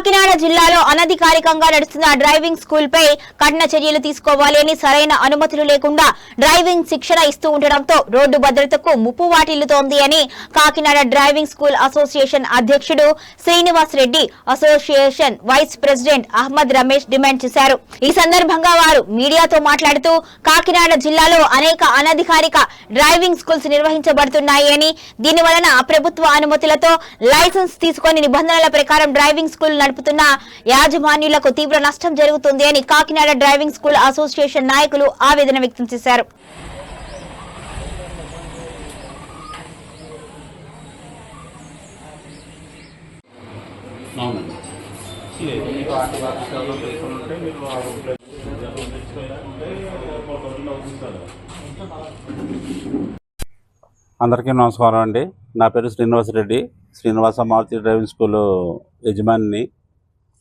కాకినాడ జిల్లాలో అనధికారికంగా నడుస్తున్న డ్రైవింగ్ స్కూల్ పై కఠిన చర్యలు తీసుకోవాలి అని సరైన అనుమతులు లేకుండా డ్రైవింగ్ శిక్షణ ఇస్తూ ఉండడంతో రోడ్డు భద్రతకు ముప్పు వాటిల్లుతోంది అని కాకినాడ డ్రైవింగ్ స్కూల్ అసోసియేషన్ అధ్యక్షుడు Srinivas Reddy, association vice president Ahmed Ramesh demand చేశారు. ఈ సందర్భంగా వారు మీడియాతో మాట్లాడుతూ కాకినాడ జిల్లాలో అనేక అనధికారిక డ్రైవింగ్ స్కూల్స్ నిర్వహించబడుతున్నాయి అని, దీని వలన ప్రభుత్వ అనుమతులతో లైసెన్స్ తీసుకుని నిబంధనల ప్రకారం డ్రైవింగ్ స్కూల్ నడుపుతున్న యాజమాన్యులకు తీవ్ర నష్టం జరుగుతుంది అని కాకినాడ డ్రైవింగ్ స్కూల్ అసోసియేషన్ నాయకులు ఆవేదన వ్యక్తం చేశారు. అందరికీ నమస్కారం అండి. నా పేరు శ్రీనివాస్ రెడ్డి, శ్రీనివాస మారుతి డ్రైవింగ్ స్కూల్ యజమానిని.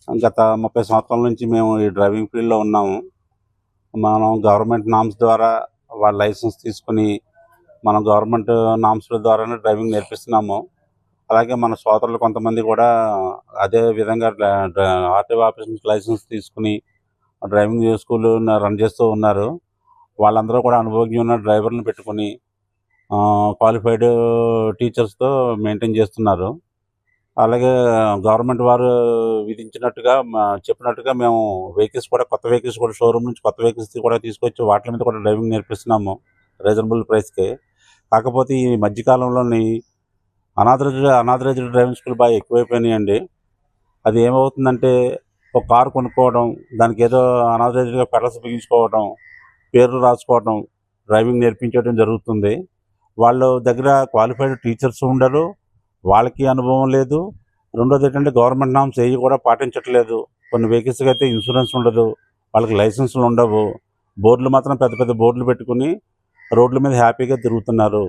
గత 30 సంవత్సరాల నుంచి మేము ఈ డ్రైవింగ్ ఫీల్డ్లో ఉన్నాము. మనం గవర్నమెంట్ నామ్స్ ద్వారా వాళ్ళ లైసెన్స్ తీసుకుని మనం గవర్నమెంట్ నామ్స్ల ద్వారానే డ్రైవింగ్ నేర్పిస్తున్నాము. అలాగే మన సోదరులు కొంతమంది కూడా అదే విధంగా ఆర్టీఓ ఆఫీస్ నుంచి లైసెన్స్ తీసుకుని డ్రైవింగ్ స్కూల్ రన్ చేస్తూ ఉన్నారు. వాళ్ళందరూ కూడా అనుభవజ్ఞ ఉన్న డ్రైవర్లను పెట్టుకుని క్వాలిఫైడ్ టీచర్స్తో మెయింటైన్ చేస్తున్నారు. అలాగే గవర్నమెంట్ వారు విధించినట్టుగా చెప్పినట్టుగా మేము వెహికల్స్ కూడా కొత్త వెహికల్స్ కూడా షోరూమ్ నుంచి కొత్త వెహికల్స్ కూడా తీసుకొచ్చి వాటి మీద కూడా డ్రైవింగ్ నేర్పిస్తున్నాము రీజనబుల్ ప్రైస్కి. కాకపోతే ఈ మధ్యకాలంలోని అనాథరైజ్డ్ డ్రైవింగ్ స్కూల్ బాగా ఎక్కువైపోయినాయండి. అది ఏమవుతుందంటే, ఒక కారు కొనుక్కోవడం, దానికి ఏదో అనాథరైజ్డ్గా పెడల్స్ బిగించుకోవడం, పేర్లు రాసుకోవడం, డ్రైవింగ్ నేర్పించడం జరుగుతుంది. వాళ్ళ దగ్గర క్వాలిఫైడ్ టీచర్స్ ఉండరు, వాళ్ళకి అనుభవం లేదు. రెండోది ఏంటంటే, గవర్నమెంట్ నామ్స్ ఏవి కూడా పాటించట్లేదు. కొన్ని వెహికల్స్కి అయితే ఇన్సూరెన్స్ ఉండదు, వాళ్ళకి లైసెన్సులు ఉండవు. బోర్డులు మాత్రం పెద్ద పెద్ద బోర్డులు పెట్టుకుని రోడ్ల మీద హ్యాపీగా తిరుగుతున్నారు.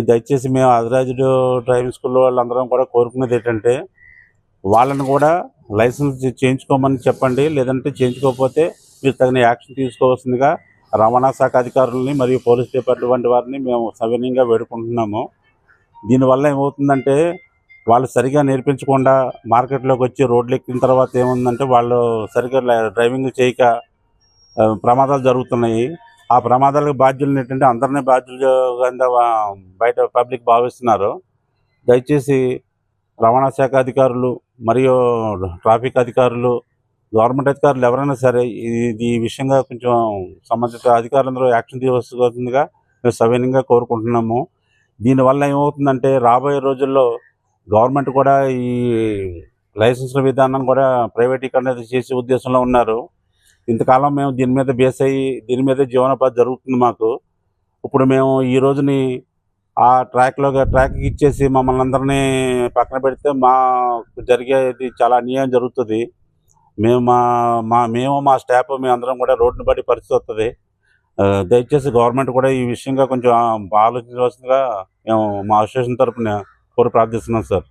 దయచేసి మేము అథరైజ్డ్ డ్రైవింగ్ స్కూల్లో వాళ్ళందరం కూడా కోరుకునేది ఏంటంటే, వాళ్ళని కూడా లైసెన్స్ చేయించుకోమని చెప్పండి. లేదంటే చేయించుకోకపోతే మీరు తగిన యాక్షన్ తీసుకోవాల్సిందిగా రవాణా శాఖ అధికారులని మరియు పోలీస్ డిపార్ట్మెంట్ వారిని మేము సవినయంగా వేడుకుంటున్నాము. దీనివల్ల ఏమవుతుందంటే, వాళ్ళు సరిగా నేర్పించకుండా మార్కెట్లోకి వచ్చి రోడ్లు ఎక్కిన తర్వాత ఏముందంటే, వాళ్ళు సరిగా డ్రైవింగ్ చేయక ప్రమాదాలు జరుగుతున్నాయి. ఆ ప్రమాదాలకు బాధ్యులు ఏంటంటే, అందరినీ బాధ్యులు కింద బయట పబ్లిక్ భావిస్తున్నారు. దయచేసి రవాణా శాఖ అధికారులు మరియు ట్రాఫిక్ అధికారులు, గవర్నమెంట్ అధికారులు ఎవరైనా సరే ఈ విషయంగా కొంచెం సంబంధిత అధికారులందరూ యాక్షన్ తీసుకోవాల్సిందిగా మేము సవినయంగా కోరుకుంటున్నాము. దీనివల్ల ఏమవుతుందంటే, రాబోయే రోజుల్లో గవర్నమెంట్ కూడా ఈ లైసెన్సుల విధానం కూడా ప్రైవేటీకరణ చేసే ఉద్దేశంలో ఉన్నారు. ఇంతకాలం మేము దీని మీద బేస్ అయ్యి దీని మీద జీవనోపాధి జరుగుతుంది మాకు. ఇప్పుడు మేము ఈ రోజుని ఆ ట్రాక్కి ఇచ్చేసి మమ్మల్ని అందరినీ పక్కన పెడితే జరిగేది చాలా అన్యాయం జరుగుతుంది. మేము మా స్టాఫ్ అందరం కూడా రోడ్డును బట్టి పరిస్థితి వస్తుంది. దయచేసి గవర్నమెంట్ కూడా ఈ విషయంగా కొంచెం ఆలోచించవలసిందిగా మేము మా అసోసియేషన్ తరఫున ప్రార్థిస్తున్నాం సార్.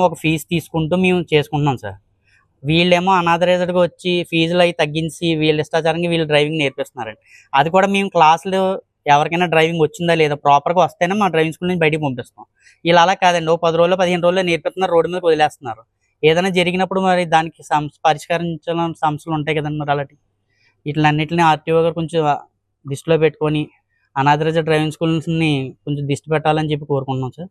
ఒక ఫీజు తీసుకుంటూ మేము చేసుకుంటున్నాం సార్. వీళ్ళేమో అనాథరైజ్డ్గా వచ్చి ఫీజులు అవి తగ్గించి వీళ్ళ ఇష్టాచారంగా వీళ్ళు డ్రైవింగ్ నేర్పిస్తున్నారండి. అది కూడా మేము క్లాసులు ఎవరికైనా డ్రైవింగ్ వచ్చిందా లేదా ప్రాపర్గా వస్తేనే మా డ్రైవింగ్ స్కూల్ నుంచి బయటికి పంపిస్తాం. వీళ్ళు అలా కాదండి, 10 రోజులు 15 రోజులు నేర్పిస్తున్నారు, రోడ్డు మీద వదిలేస్తున్నారు. ఏదైనా జరిగినప్పుడు మరి దానికి పరిష్కరించాలని సమస్యలు ఉంటాయి కదండి. మరి అలాంటి వీటిలన్నింటినీ ఆర్టీఓ గారు కొంచెం దృష్టిలో పెట్టుకొని అనాథరైజ్డ్ డ్రైవింగ్ స్కూల్స్ని కొంచెం దృష్టి పెట్టాలని చెప్పి కోరుకుంటున్నాం సార్.